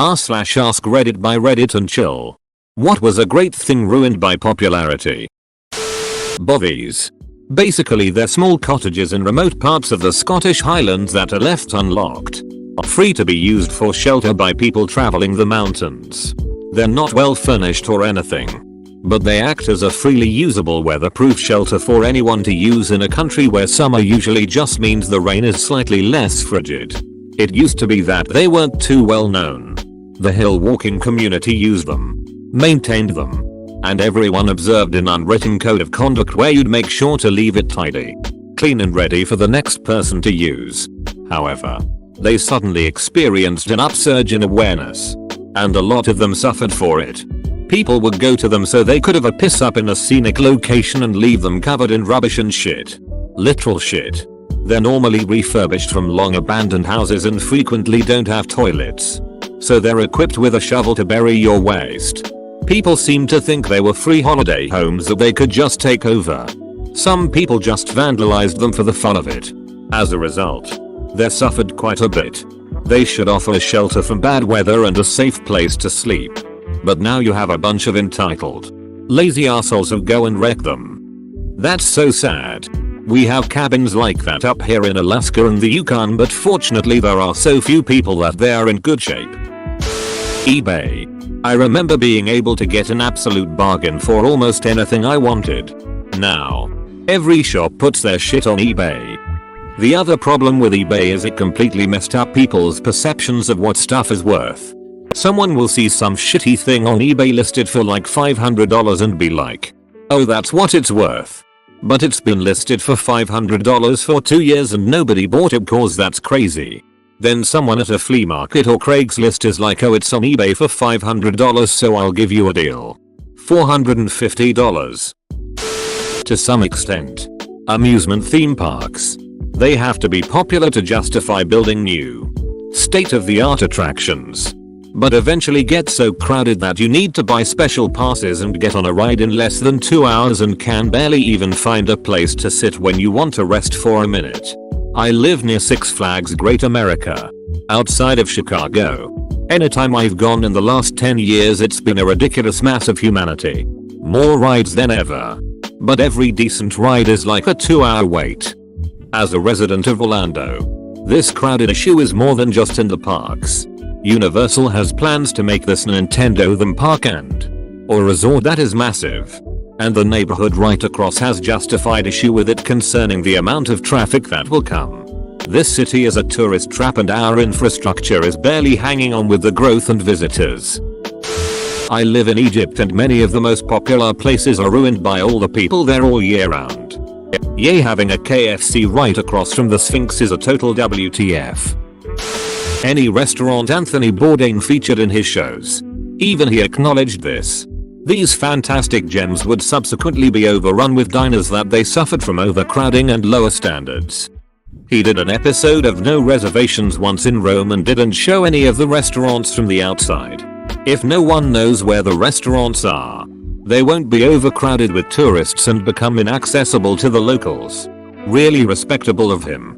r/Askreddit by Reddit and chill. What was a great thing ruined by popularity? Bovies. Basically they're small cottages in remote parts of the Scottish Highlands that are left unlocked. Free to be used for shelter by people traveling the mountains. They're not well furnished or anything, but they act as a freely usable weatherproof shelter for anyone to use in a country where summer usually just means the rain is slightly less frigid. It used to be that they weren't too well known. The hill walking community used them, maintained them, and everyone observed an unwritten code of conduct where you'd make sure to leave it tidy, clean and ready for the next person to use. However, they suddenly experienced an upsurge in awareness, and a lot of them suffered for it. People would go to them so they could have a piss up in a scenic location and leave them covered in rubbish and shit. Literal shit. They're normally refurbished from long abandoned houses and frequently don't have toilets, so they're equipped with a shovel to bury your waste. People seem to think they were free holiday homes that they could just take over. Some people just vandalized them for the fun of it. As a result, they suffered quite a bit. They should offer a shelter from bad weather and a safe place to sleep. But now you have a bunch of entitled, lazy assholes who go and wreck them. That's so sad. We have cabins like that up here in Alaska and the Yukon, but fortunately there are so few people that they are in good shape. eBay. I remember being able to get an absolute bargain for almost anything I wanted. Now, every shop puts their shit on eBay. The other problem with eBay is it completely messed up people's perceptions of what stuff is worth. Someone will see some shitty thing on eBay listed for like $500 and be like, oh, that's what it's worth. But it's been listed for $500 for 2 years and nobody bought it cause that's crazy. Then someone at a flea market or Craigslist is like, oh, it's on eBay for $500 so I'll give you a deal. $450. To some extent, amusement theme parks. They have to be popular to justify building new, state-of-the-art attractions, but eventually get so crowded that you need to buy special passes and get on a ride in less than 2 hours and can barely even find a place to sit when you want to rest for a minute. I live near Six Flags Great America, outside of Chicago. Anytime I've gone in the last 10 years it's been a ridiculous mass of humanity. More rides than ever. But every decent ride is like a 2-hour wait. As a resident of Orlando, this crowded issue is more than just in the parks. Universal has plans to make this Nintendo theme park or resort that is massive. And the neighborhood right across has justified issue with it concerning the amount of traffic that will come. This city is a tourist trap and our infrastructure is barely hanging on with the growth and visitors. I live in Egypt and many of the most popular places are ruined by all the people there all year round. Yay, having a KFC right across from the Sphinx is a total WTF. Any restaurant Anthony Bourdain featured in his shows, even he acknowledged this. These fantastic gems would subsequently be overrun with diners that they suffered from overcrowding and lower standards. He did an episode of No Reservations once in Rome and didn't show any of the restaurants from the outside. If no one knows where the restaurants are, they won't be overcrowded with tourists and become inaccessible to the locals. Really respectable of him.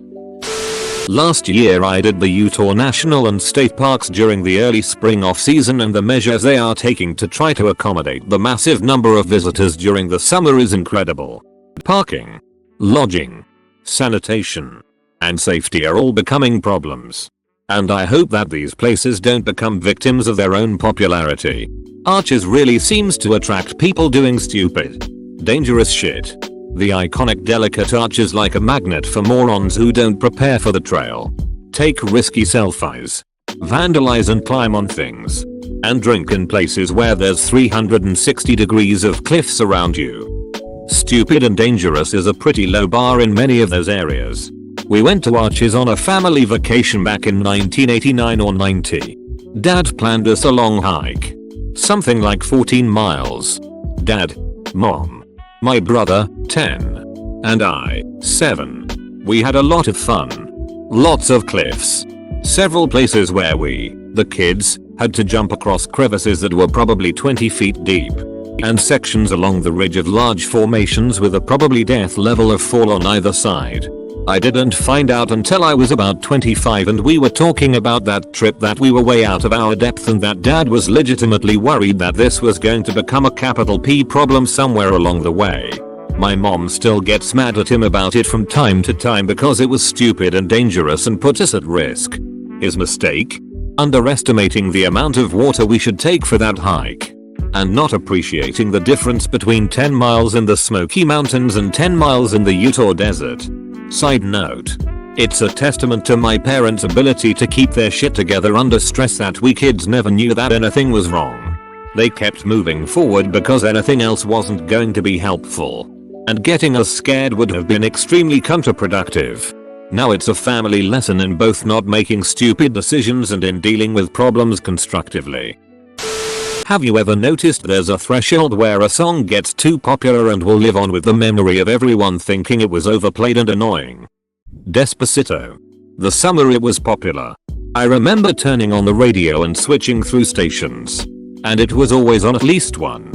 Last year I did the Utah National and State Parks during the early spring off season and the measures they are taking to try to accommodate the massive number of visitors during the summer is incredible. Parking, lodging, sanitation, and safety are all becoming problems. And I hope that these places don't become victims of their own popularity. Arches really seems to attract people doing stupid, dangerous shit. The iconic delicate arch is like a magnet for morons who don't prepare for the trail, take risky selfies, vandalize and climb on things, and drink in places where there's 360 degrees of cliffs around you. Stupid and dangerous is a pretty low bar in many of those areas. We went to Arches on a family vacation back in 1989 or 90. Dad planned us a long hike. Something like 14 miles. Dad, Mom, my brother, 10, and I, 7. We had a lot of fun. Lots of cliffs. Several places where we, the kids, had to jump across crevices that were probably 20 feet deep. And sections along the ridge of large formations with a probably death level of fall on either side. I didn't find out until I was about 25 and we were talking about that trip that we were way out of our depth and that dad was legitimately worried that this was going to become a capital P problem somewhere along the way. My mom still gets mad at him about it from time to time because it was stupid and dangerous and put us at risk. His mistake? Underestimating the amount of water we should take for that hike. And not appreciating the difference between 10 miles in the Smoky Mountains and 10 miles in the Utah Desert. Side note. It's a testament to my parents' ability to keep their shit together under stress that we kids never knew that anything was wrong. They kept moving forward because anything else wasn't going to be helpful. And getting us scared would have been extremely counterproductive. Now it's a family lesson in both not making stupid decisions and in dealing with problems constructively. Have you ever noticed there's a threshold where a song gets too popular and will live on with the memory of everyone thinking it was overplayed and annoying? Despacito. The summer it was popular. I remember turning on the radio and switching through stations. And it was always on at least one.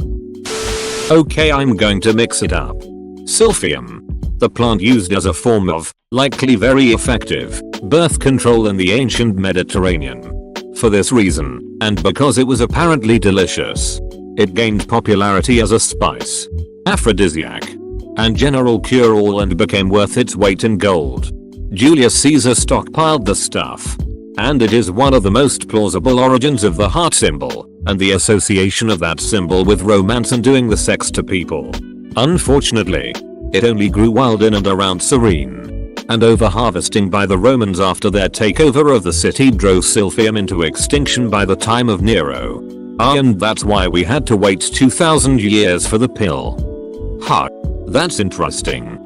Okay, I'm going to mix it up. Silphium. The plant used as a form of, likely very effective, birth control in the ancient Mediterranean. For this reason, and because it was apparently delicious, it gained popularity as a spice, aphrodisiac, and general cure-all and became worth its weight in gold. Julius Caesar stockpiled the stuff. And it is one of the most plausible origins of the heart symbol, and the association of that symbol with romance and doing the sex to people. Unfortunately, it only grew wild in and around Cyrene. And over-harvesting by the Romans after their takeover of the city drove silphium into extinction by the time of Nero. And that's why we had to wait 2000 years for the pill. Huh. That's interesting.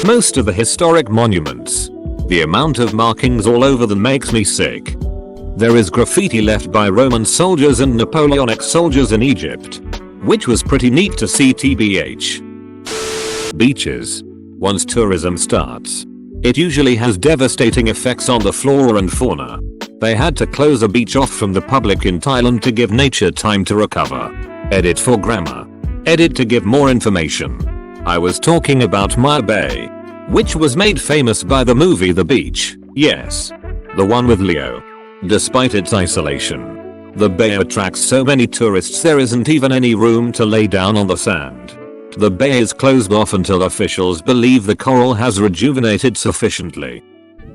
Most of the historic monuments. The amount of markings all over them makes me sick. There is graffiti left by Roman soldiers and Napoleonic soldiers in Egypt. Which was pretty neat to see tbh. Beaches. Once tourism starts, it usually has devastating effects on the flora and fauna. They had to close a beach off from the public in Thailand to give nature time to recover. Edit for grammar. Edit to give more information. I was talking about Maya Bay, which was made famous by the movie The Beach. Yes. The one with Leo. Despite its isolation, the bay attracts so many tourists there isn't even any room to lay down on the sand. The bay is closed off until officials believe the coral has rejuvenated sufficiently.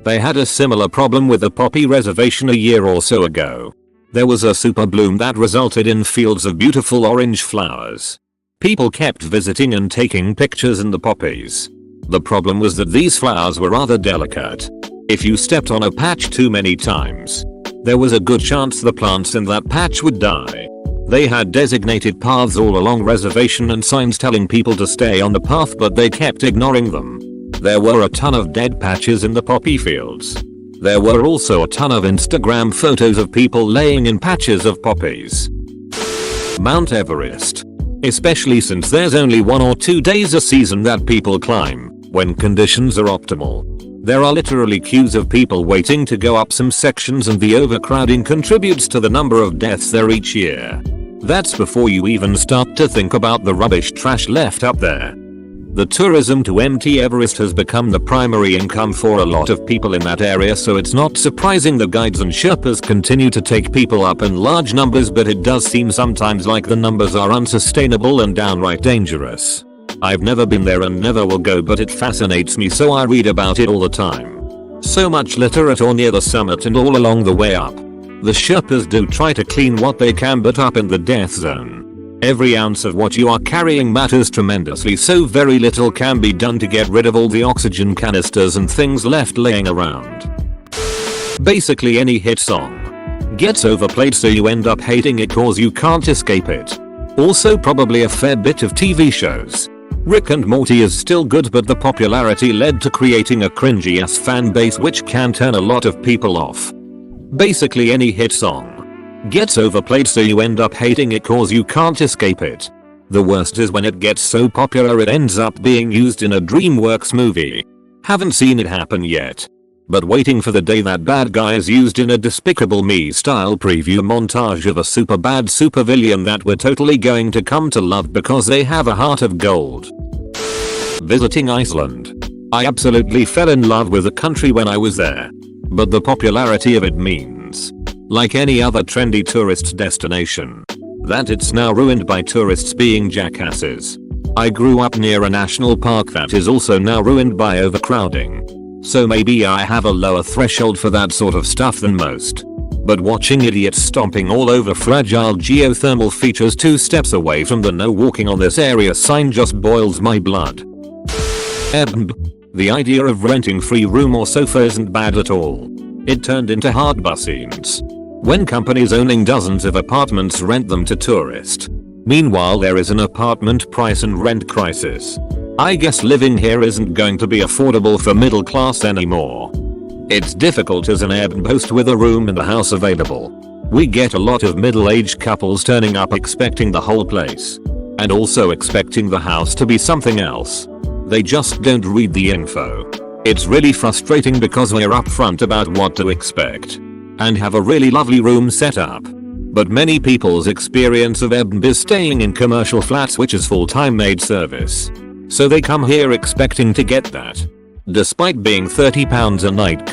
They had a similar problem with the poppy reservation a year or so ago. There was a super bloom that resulted in fields of beautiful orange flowers. People kept visiting and taking pictures in the poppies. The problem was that these flowers were rather delicate. If you stepped on a patch too many times, there was a good chance the plants in that patch would die. They had designated paths all along reservation and signs telling people to stay on the path, but they kept ignoring them. There were a ton of dead patches in the poppy fields. There were also a ton of Instagram photos of people laying in patches of poppies. Mount Everest. Especially since there's only 1 or 2 days a season that people climb, when conditions are optimal. There are literally queues of people waiting to go up some sections, and the overcrowding contributes to the number of deaths there each year. That's before you even start to think about the rubbish trash left up there. The tourism to empty Everest has become the primary income for a lot of people in that area, so it's not surprising the guides and Sherpas continue to take people up in large numbers, but it does seem sometimes like the numbers are unsustainable and downright dangerous. I've never been there and never will go, but it fascinates me, so I read about it all the time. So much litter at or near the summit and all along the way up. The Sherpas do try to clean what they can, but up in the death zone, every ounce of what you are carrying matters tremendously, so very little can be done to get rid of all the oxygen canisters and things left laying around. Basically any hit song gets overplayed, so you end up hating it cause you can't escape it. Also probably a fair bit of TV shows. Rick and Morty is still good, but the popularity led to creating a cringy ass fan base which can turn a lot of people off. Basically any hit song gets overplayed, so you end up hating it cause you can't escape it. The worst is when it gets so popular it ends up being used in a DreamWorks movie. Haven't seen it happen yet, but waiting for the day that bad guy is used in a Despicable Me style preview montage of a super bad supervillain that we're totally going to come to love because they have a heart of gold. Visiting Iceland. I absolutely fell in love with the country when I was there. But the popularity of it means, like any other trendy tourist destination, that it's now ruined by tourists being jackasses. I grew up near a national park that is also now ruined by overcrowding. So maybe I have a lower threshold for that sort of stuff than most. But watching idiots stomping all over fragile geothermal features 2 steps away from the no walking on this area sign just boils my blood. The idea of renting free room or sofa isn't bad at all. It turned into hardball scenes, when companies owning dozens of apartments rent them to tourists. Meanwhile there is an apartment price and rent crisis. I guess living here isn't going to be affordable for middle class anymore. It's difficult as an Airbnb host with a room in the house available. We get a lot of middle-aged couples turning up expecting the whole place. And also expecting the house to be something else. They just don't read the info. It's really frustrating because we're upfront about what to expect. And have a really lovely room set up. But many people's experience of Airbnb is staying in commercial flats, which is full-time maid service. So they come here expecting to get that. Despite being £30 a night :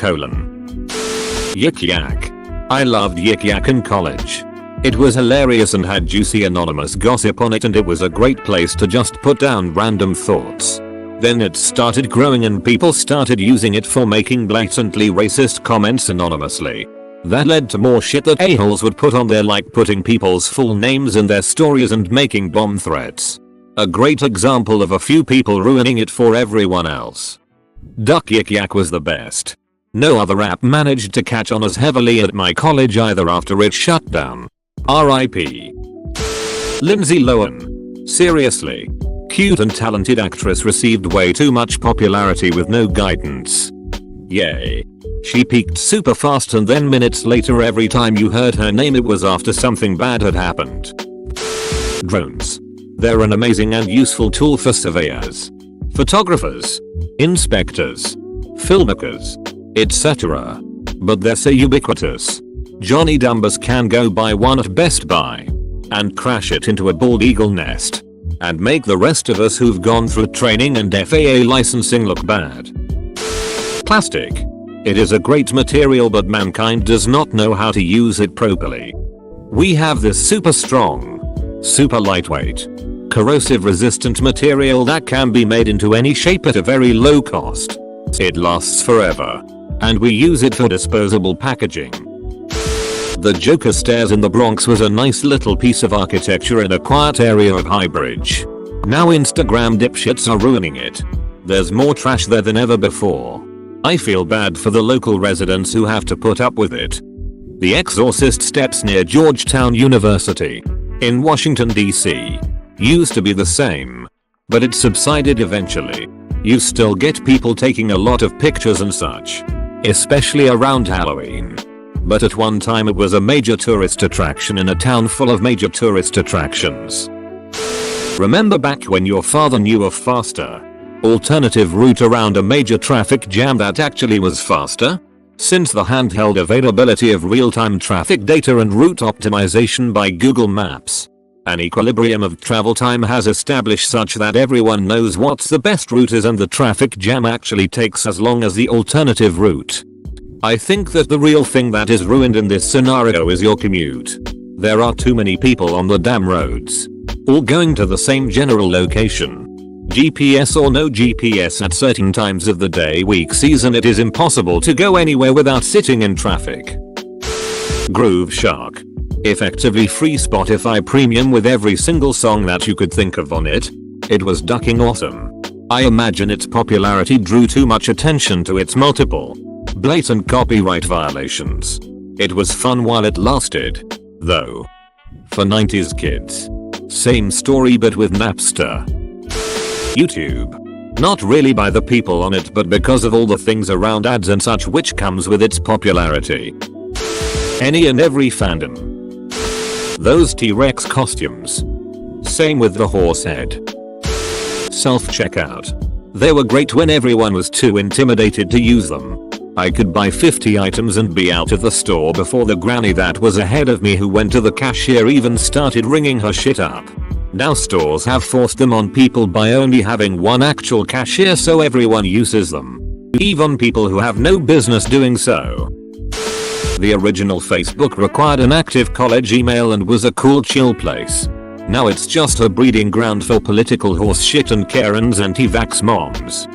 Yik Yak. I loved Yik Yak in college. It was hilarious and had juicy anonymous gossip on it, and it was a great place to just put down random thoughts. Then it started growing and people started using it for making blatantly racist comments anonymously. That led to more shit that a-holes would put on there, like putting people's full names in their stories and making bomb threats. A great example of a few people ruining it for everyone else. Duck Yik Yak was the best. No other app managed to catch on as heavily at my college either after it shut down. R.I.P. Lindsay Lohan. Seriously. Cute and talented actress received way too much popularity with no guidance. Yay. She peaked super fast and then minutes later every time you heard her name it was after something bad had happened. Drones. They're an amazing and useful tool for surveyors, photographers, inspectors, filmmakers, etc. But they're so ubiquitous. Johnny Dumbers can go buy one at Best Buy and crash it into a bald eagle nest and make the rest of us who've gone through training and FAA licensing look bad. Plastic. It is a great material, but mankind does not know how to use it properly. We have this super strong, super lightweight, corrosive resistant material that can be made into any shape at a very low cost. It lasts forever. And we use it for disposable packaging. The Joker Stairs in the Bronx was a nice little piece of architecture in a quiet area of Highbridge. Now Instagram dipshits are ruining it. There's more trash there than ever before. I feel bad for the local residents who have to put up with it. The Exorcist steps near Georgetown University in Washington, D.C. used to be the same, but it subsided eventually. You still get people taking a lot of pictures and such, especially around Halloween. But at one time it was a major tourist attraction in a town full of major tourist attractions. Remember back when your father knew of faster, alternative route around a major traffic jam that actually was faster? Since the handheld availability of real-time traffic data and route optimization by Google Maps, an equilibrium of travel time has established such that everyone knows what's the best route is, and the traffic jam actually takes as long as the alternative route. I think that the real thing that is ruined in this scenario is your commute. There are too many people on the damn roads, all going to the same general location. GPS or no GPS, at certain times of the day, week, season, it is impossible to go anywhere without sitting in traffic. Groove Shark. Effectively free Spotify Premium with every single song that you could think of on it. It was ducking awesome. I imagine its popularity drew too much attention to its multiple blatant copyright violations. It was fun while it lasted, though. For 90s kids. Same story but with Napster. YouTube. Not really by the people on it, but because of all the things around ads and such which comes with its popularity. Any and every fandom. Those T-Rex costumes. Same with the horse head. Self-checkout. They were great when everyone was too intimidated to use them. I could buy 50 items and be out of the store before the granny that was ahead of me who went to the cashier even started ringing her shit up. Now stores have forced them on people by only having one actual cashier, so everyone uses them. Even people who have no business doing so. The original Facebook required an active college email and was a cool chill place. Now it's just a breeding ground for political horseshit and Karen's anti-vax moms.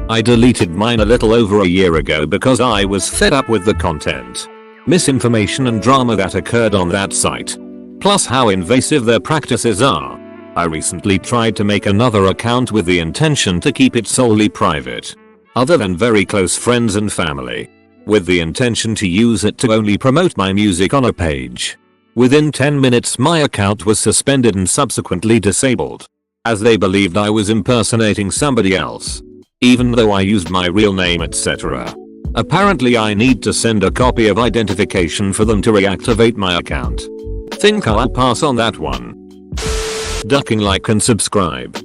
I deleted mine a little over a year ago because I was fed up with the content, misinformation and drama that occurred on that site. Plus how invasive their practices are. I recently tried to make another account with the intention to keep it solely private, other than very close friends and family, with the intention to use it to only promote my music on a page. Within 10 minutes my account was suspended and subsequently disabled, as they believed I was impersonating somebody else, even though I used my real name, etc. Apparently I need to send a copy of identification for them to reactivate my account. Think I'll pass on that one. Ducking like and subscribe.